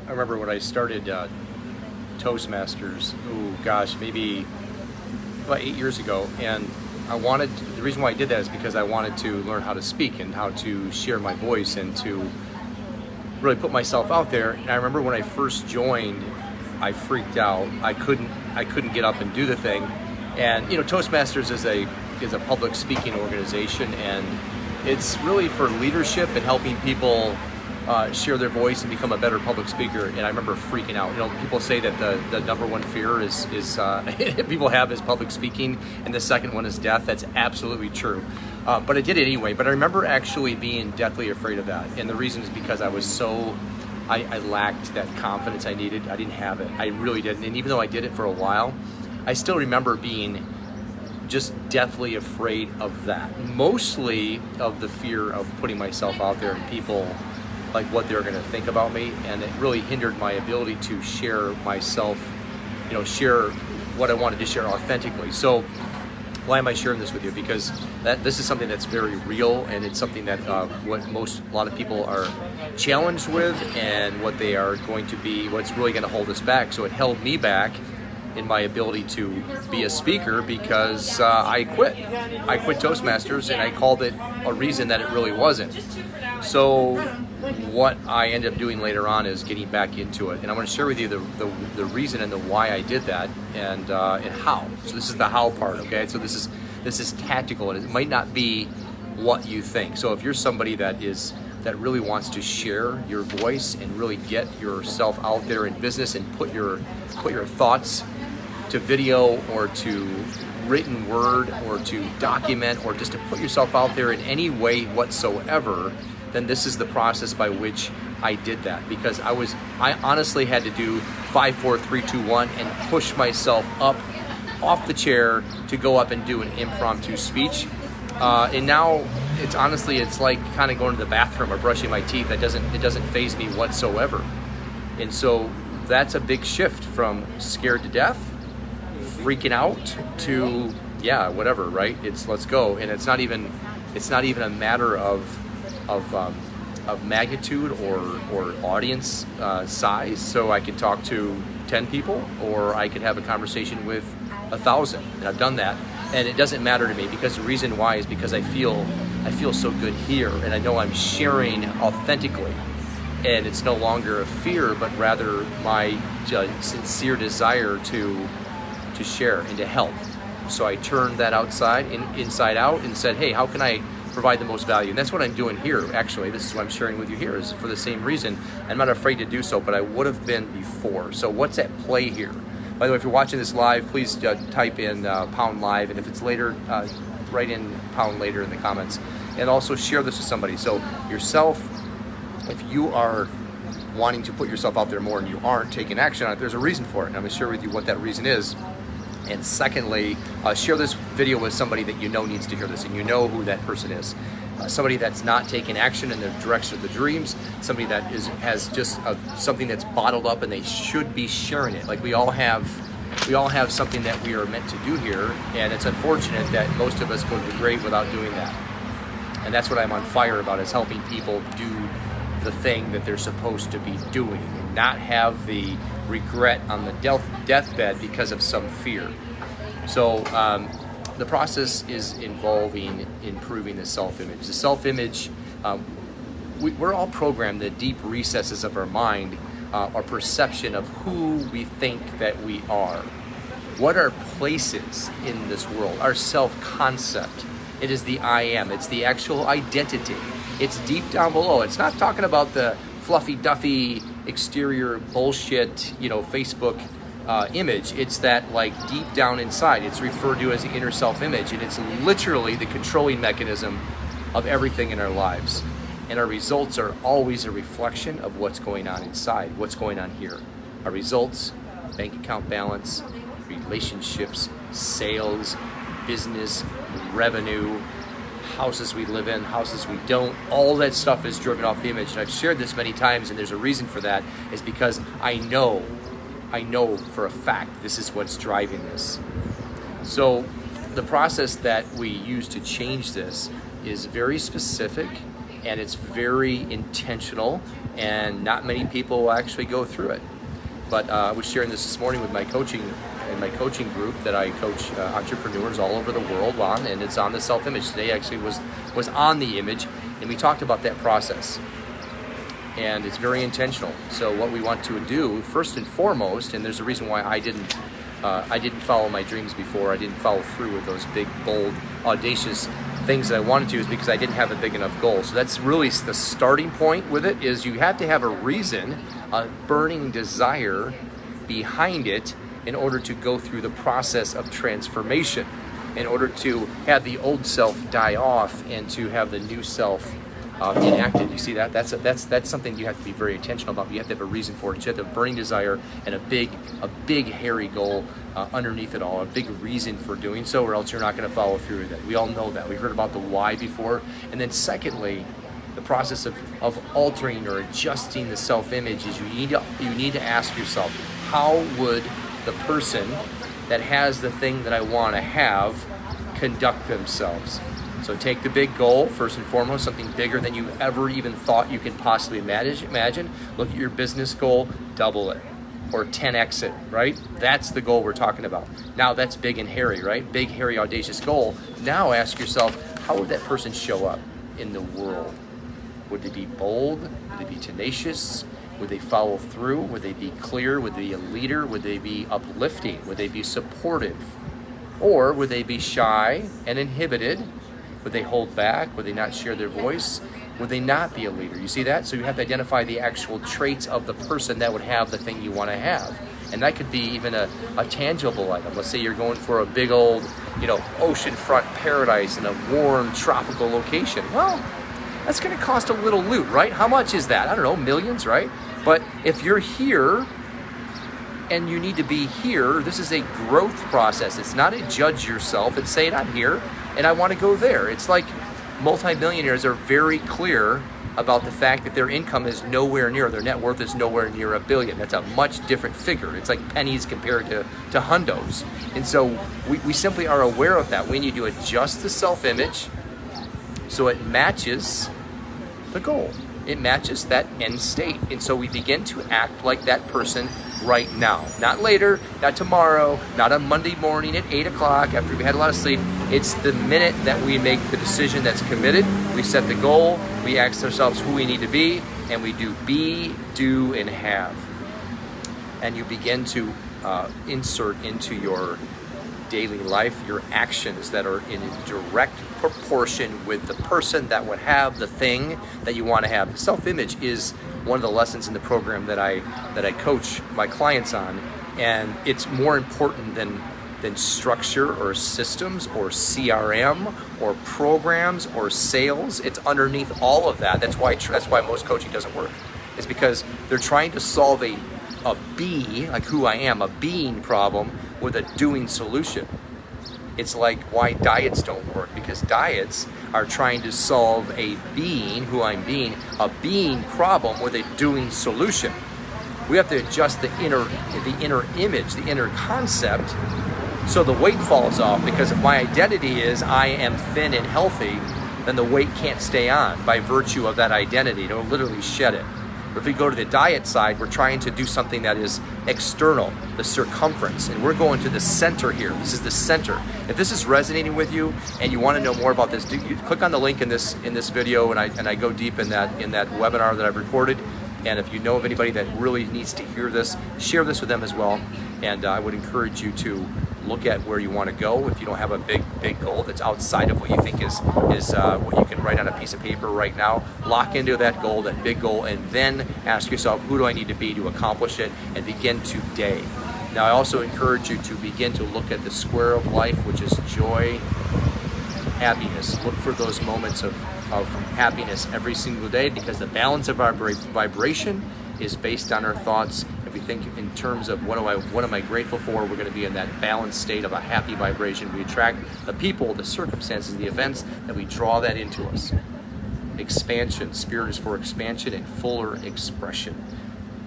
I remember when I started Toastmasters, oh gosh, maybe about 8 years ago, and the reason why I did that is because I wanted to learn how to speak and how to share my voice and to really put myself out there. And I remember when I first joined, I freaked out. I couldn't get up and do the thing. And Toastmasters is a public speaking organization, and it's really for leadership and helping people share their voice and become a better public speaker. And I remember freaking out. People say that the number one fear is people have is public speaking, and the second one is death. That's absolutely true. But I did it anyway. But I remember actually being deathly afraid of that. And the reason is because I lacked that confidence I needed. I didn't have it. I really didn't. And even though I did it for a while, I still remember being just deathly afraid of that. Mostly of the fear of putting myself out there and people, like what they're going to think about me. And it really hindered my ability to share myself, share what I wanted to share authentically. So why am I sharing this with you? Because this is something that's very real, and it's something that a lot of people are challenged with, and what's really going to hold us back. So it held me back in my ability to be a speaker because I quit Toastmasters, and I called it a reason that it really wasn't. So what I ended up doing later on is getting back into it, and I'm going to share with you the reason and the why I did that, and how. So this is the how part, okay? So this is tactical, and it might not be what you think. So if you're somebody that really wants to share your voice and really get yourself out there in business and put your thoughts to video or to written word or to document or just to put yourself out there in any way whatsoever, then this is the process by which I did that, because I honestly had to do 5, 4, 3, 2, 1 and push myself up off the chair to go up and do an impromptu speech. And now it's like kind of going to the bathroom or brushing my teeth. It doesn't faze me whatsoever. And so that's a big shift from scared to death, freaking out, to whatever, right? It's let's go. And it's not even a matter of magnitude or audience size. So I could talk to 10 people, or I could have a conversation with 1,000, and I've done that. And it doesn't matter to me, because the reason why is because I feel so good here, and I know I'm sharing authentically, and it's no longer a fear, but rather my sincere desire to share and to help. So I turned that inside out, and said, hey, how can I provide the most value? And that's what I'm doing here. Actually, this is what I'm sharing with you here, is for the same reason. I'm not afraid to do so, but I would have been before. So what's at play here? By the way, if you're watching this live, please type in pound live, and if it's later, write in pound later in the comments, and also share this with somebody. So yourself, if you are wanting to put yourself out there more and you aren't taking action on it, there's a reason for it, and I'm going to share with you what that reason is. And secondly, share this video with somebody that you know needs to hear this, and you know who that person is. Somebody that's not taking action in the direction of the dreams, somebody that has just something that's bottled up and they should be sharing it. Like we all have something that we are meant to do here, and it's unfortunate that most of us go to the grave without doing that. And that's what I'm on fire about, is helping people do the thing that they're supposed to be doing, and not have the regret on the deathbed because of some fear. So the process is involving improving the self-image. The self-image, we're all programmed, the deep recesses of our mind, our perception of who we think that we are. What are places in this world? Our self-concept. It is the I am. It's the actual identity. It's deep down below. It's not talking about the fluffy duffy exterior bullshit, Facebook image. It's that deep down inside. It's referred to as the inner self-image, and it's literally the controlling mechanism of everything in our lives. And our results are always a reflection of what's going on inside, what's going on here. Our results, bank account balance, relationships, sales, business, revenue, houses we live in, houses we don't, all that stuff is driven off the image. And I've shared this many times, and there's a reason for that, is because I know for a fact this is what's driving this. So the process that we use to change this is very specific, and it's very intentional, and not many people will actually go through it. But I was sharing this morning with my coaching group that I coach entrepreneurs all over the world on, and it's on the self-image. Today actually was on the image, and we talked about that process. And it's very intentional. So what we want to do first and foremost, and there's a reason why I didn't follow my dreams before. I didn't follow through with those big, bold, audacious things that I wanted to, is because I didn't have a big enough goal. So that's really the starting point with it, is you have to have a reason, a burning desire behind it, in order to go through the process of transformation, in order to have the old self die off and to have the new self enacted. You see that? That's something you have to be very intentional about. You have to have a reason for it. You have to have a burning desire and a big hairy goal underneath it all, a big reason for doing so, or else you're not going to follow through with it. We all know that. We heard about the why before. And then secondly, the process of altering or adjusting the self-image is you need to ask yourself, how would the person that has the thing that I want to have conduct themselves? So take the big goal, first and foremost, something bigger than you ever even thought you could possibly imagine. Look at your business goal, double it, or 10x it, right? That's the goal we're talking about. Now that's big and hairy, right? Big, hairy, audacious goal. Now ask yourself, how would that person show up in the world? Would they be bold? Would they be tenacious? Would they follow through? Would they be clear? Would they be a leader? Would they be uplifting? Would they be supportive? Or would they be shy and inhibited? Would they hold back? Would they not share their voice? Would they not be a leader? You see that? So you have to identify the actual traits of the person that would have the thing you want to have. And that could be even a tangible item. Let's say you're going for a big old, oceanfront paradise in a warm tropical location. Well, that's going to cost a little loot, right? How much is that? I don't know, millions, right? But if you're here and you need to be here, this is a growth process. It's not a judge yourself. It's saying, I'm here and I want to go there. It's like multimillionaires are very clear about the fact that their income is nowhere near, their net worth is nowhere near $1 billion. That's a much different figure. It's like pennies compared to hundos. And so we simply are aware of that. We need to adjust the self-image so it matches the goal. It matches that end state. And so we begin to act like that person right now. Not later, not tomorrow, not on Monday morning at 8 o'clock after we had a lot of sleep. It's the minute that we make the decision that's committed. We set the goal, we ask ourselves who we need to be, and we do be, do, and have. And you begin to insert into your daily life your actions that are in direct proportion with the person that would have the thing that you want to have. Self-image is one of the lessons in the program that I coach my clients on, and it's more important than structure or systems or CRM or programs or sales. It's underneath all of that. That's why most coaching doesn't work. It's because they're trying to solve a be, like who I am, a being problem with a doing solution. It's like why diets don't work, because diets are trying to solve a being, who I'm being, a being problem with a doing solution. We have to adjust the inner image, the inner concept, so the weight falls off, because if my identity is I am thin and healthy, then the weight can't stay on by virtue of that identity. It'll literally shed it. But if we go to the diet side, we're trying to do something that is external, the circumference, and we're going to the center here. This is the center. If this is resonating with you and you want to know more about this, click on the link in this video, and I go deep in that webinar that I've recorded. And if you know of anybody that really needs to hear this, share this with them as well. And I would encourage you to look at where you want to go. If you don't have a big goal that's outside of what you think is what you can write on a piece of paper right now, lock into that goal, that big goal, and then ask yourself, who do I need to be to accomplish it, and begin today. Now, I also encourage you to begin to look at the square of life, which is joy, happiness. Look for those moments of happiness every single day, because the balance of our vibration is based on our thoughts. If we think in terms of what am I grateful for, we're going to be in that balanced state of a happy vibration. We attract the people, the circumstances, the events, that we draw that into us. Expansion. Spirit is for expansion and fuller expression.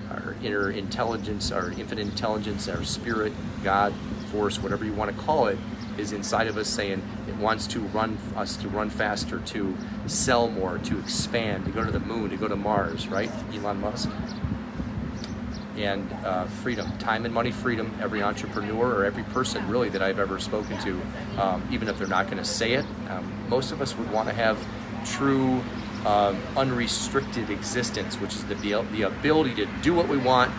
Our inner intelligence, our infinite intelligence, our spirit, God, force, whatever you want to call it, is inside of us saying it wants to run us to run faster, to sell more, to expand, to go to the moon, to go to Mars, right? Elon Musk. And freedom, time and money freedom. Every entrepreneur or every person really that I've ever spoken to, even if they're not going to say it, most of us would want to have true unrestricted existence, which is the ability to do what we want,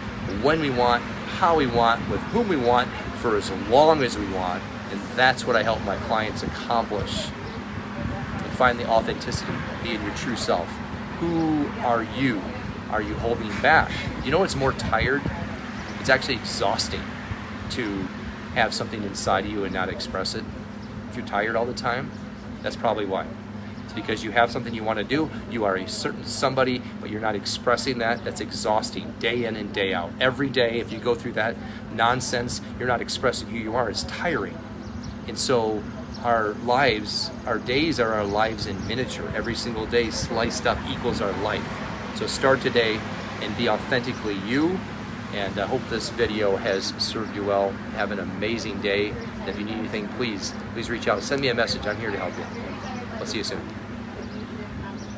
when we want, how we want, with whom we want, for as long as we want. And that's what I help my clients accomplish. And find the authenticity, being your true self. Who are you? Are you holding back? You know what's more tired? It's actually exhausting to have something inside of you and not express it. If you're tired all the time, that's probably why. It's because you have something you want to do, you are a certain somebody, but you're not expressing that. That's exhausting, day in and day out. Every day, if you go through that nonsense, you're not expressing who you are. It's tiring. And so our lives, our days are our lives in miniature. Every single day sliced up equals our life. So start today and be authentically you. And I hope this video has served you well. Have an amazing day. And if you need anything, please reach out. Send me a message. I'm here to help you. I'll see you soon.